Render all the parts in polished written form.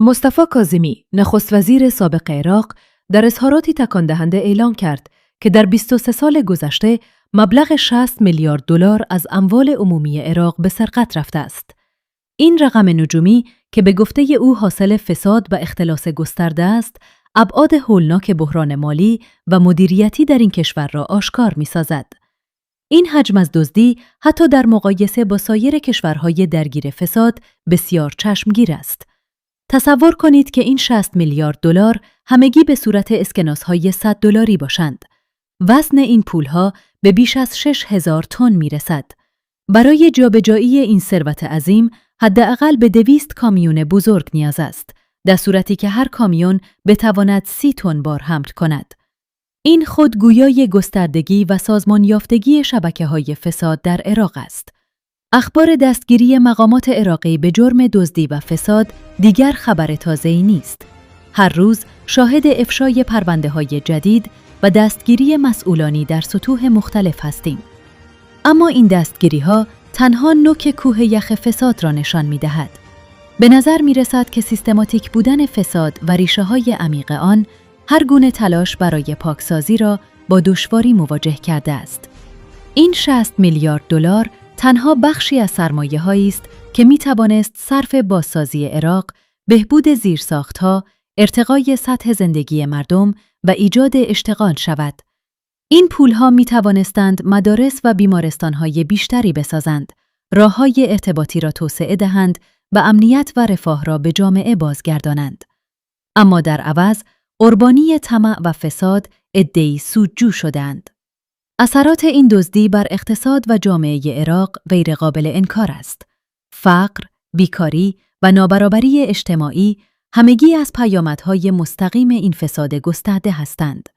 مصطفی کاظمی، نخست وزیر سابق عراق، در اظهاراتی تکان دهنده اعلام کرد که در 23 سال گذشته مبلغ 60 میلیارد دلار از اموال عمومی عراق به سرقت رفته است. این رقم نجومی که به گفته او حاصل فساد و اختلاس گسترده است، ابعاد هولناک بحران مالی و مدیریتی در این کشور را آشکار می‌سازد. این حجم از دزدی حتی در مقایسه با سایر کشورهای درگیر فساد بسیار چشمگیر است. تصور کنید که این 60 میلیارد دلار همگی به صورت اسکناس‌های 100 دلاری باشند. وزن این پولها به بیش از 6000 تن میرسد. برای جابجایی این ثروت عظیم حداقل به 200 کامیون بزرگ نیاز است، در صورتی که هر کامیون بتواند 30 تن بار حمل کند. این خود گویای گستردگی و سازمان یافتگی شبکه‌های فساد در عراق است. اخبار دستگیری مقامات عراقی به جرم دزدی و فساد دیگر خبر تازه‌ای نیست. هر روز شاهد افشای پرونده‌های جدید و دستگیری مسئولانی در سطوح مختلف هستیم. اما این دستگیری‌ها تنها نوک کوه یخ فساد را نشان می‌دهد. به نظر می‌رسد که سیستماتیک بودن فساد و ریشه‌های عمیق آن هر گونه تلاش برای پاکسازی را با دشواری مواجه کرده است. این 60 میلیارد دلار تنها بخشی از سرمایه‌هایی است که می‌توانست صرف بازسازی عراق، بهبود زیرساخت‌ها، ارتقای سطح زندگی مردم و ایجاد اشتغال شود. این پولها می‌توانستند مدارس و بیمارستان‌های بیشتری بسازند، راه‌های ارتباطی را توسعه دهند و امنیت و رفاه را به جامعه بازگردانند. اما در عوض، قربانی طمع و فساد عده‌ای سودجو شدند. اثرات این دزدی بر اقتصاد و جامعه عراق غیرقابل انکار است. فقر، بیکاری و نابرابری اجتماعی همگی از پیامدهای مستقیم این فساد گسترده هستند.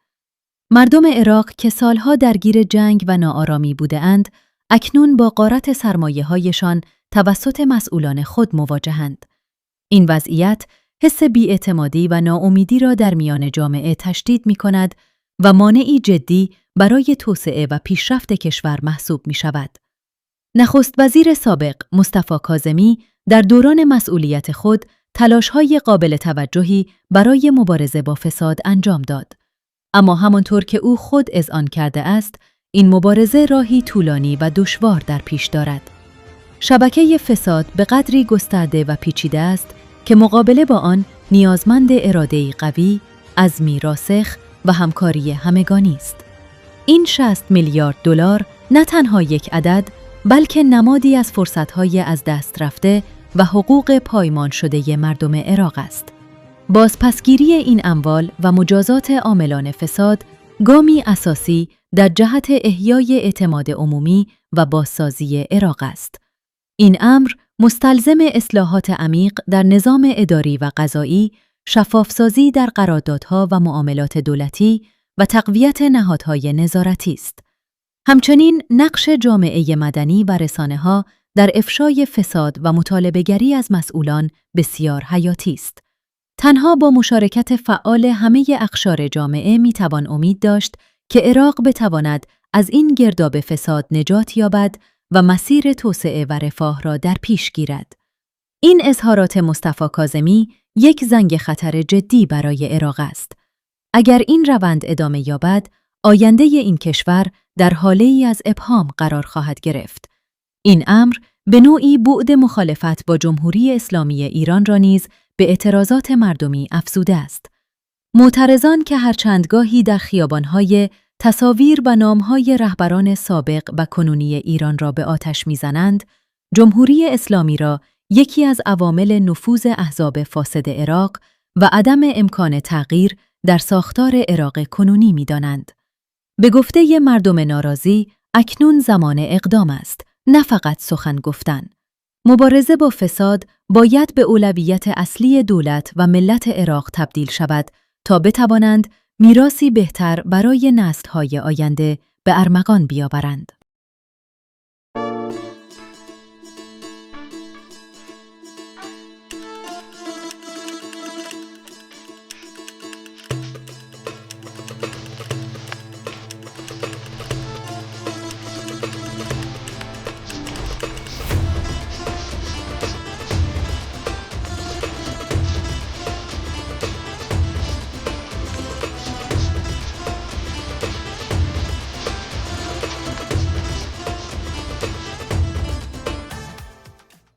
مردم عراق که سالها درگیر جنگ و ناآرامی بوده‌اند، اکنون با غارت سرمایه‌هایشان توسط مسئولان خود مواجهند. این وضعیت حس بی‌اعتمادی و ناامیدی را در میان جامعه تشدید می‌کند و مانعی جدی برای توسعه و پیشرفت کشور محسوب می‌شود. نخست وزیر سابق مصطفی کاظمی در دوران مسئولیت خود تلاش‌های قابل توجهی برای مبارزه با فساد انجام داد. اما همانطور که او خود اذعان کرده است، این مبارزه راهی طولانی و دشوار در پیش دارد. شبکه فساد به قدری گسترده و پیچیده است که مقابله با آن نیازمند اراده‌ای قوی، عزمی راسخ و همکاری همگانی است. این 60 میلیارد دلار نه تنها یک عدد، بلکه نمادی از فرصت‌های از دست رفته و حقوق پایمان شده مردم عراق است. بازپسگیری این اموال و مجازات عاملان فساد گامی اساسی در جهت احیای اعتماد عمومی و بازسازی عراق است. این امر مستلزم اصلاحات عمیق در نظام اداری و قضایی، شفافسازی در قراردادها و معاملات دولتی و تقویت نهادهای نظارتی است. همچنین نقش جامعه مدنی و رسانه‌ها در افشای فساد و مطالبه‌گری از مسئولان بسیار حیاتی است. تنها با مشارکت فعال همه اقشار جامعه میتوان امید داشت که عراق بتواند از این گرداب فساد نجات یابد و مسیر توسعه و رفاه را در پیش گیرد. این اظهارات مصطفی کاظمی یک زنگ خطر جدی برای عراق است. اگر این روند ادامه یابد، آینده این کشور در حاله‌ای از ابهام قرار خواهد گرفت. این امر به نوعی بعد مخالفت با جمهوری اسلامی ایران را نیز به اعتراضات مردمی افزوده است. معترضان که هر چندگاهی در خیابان‌های تصاویر و نام‌های رهبران سابق و کنونی ایران را به آتش می‌زنند، جمهوری اسلامی را یکی از عوامل نفوذ احزاب فاسد عراق و عدم امکان تغییر در ساختار عراق کنونی می‌دانند. به گفته مردم ناراضی، اکنون زمان اقدام است، نه فقط سخن گفتن. مبارزه با فساد باید به اولویت اصلی دولت و ملت عراق تبدیل شود تا بتوانند میراثی بهتر برای نسل‌های آینده به ارمغان بیاورند.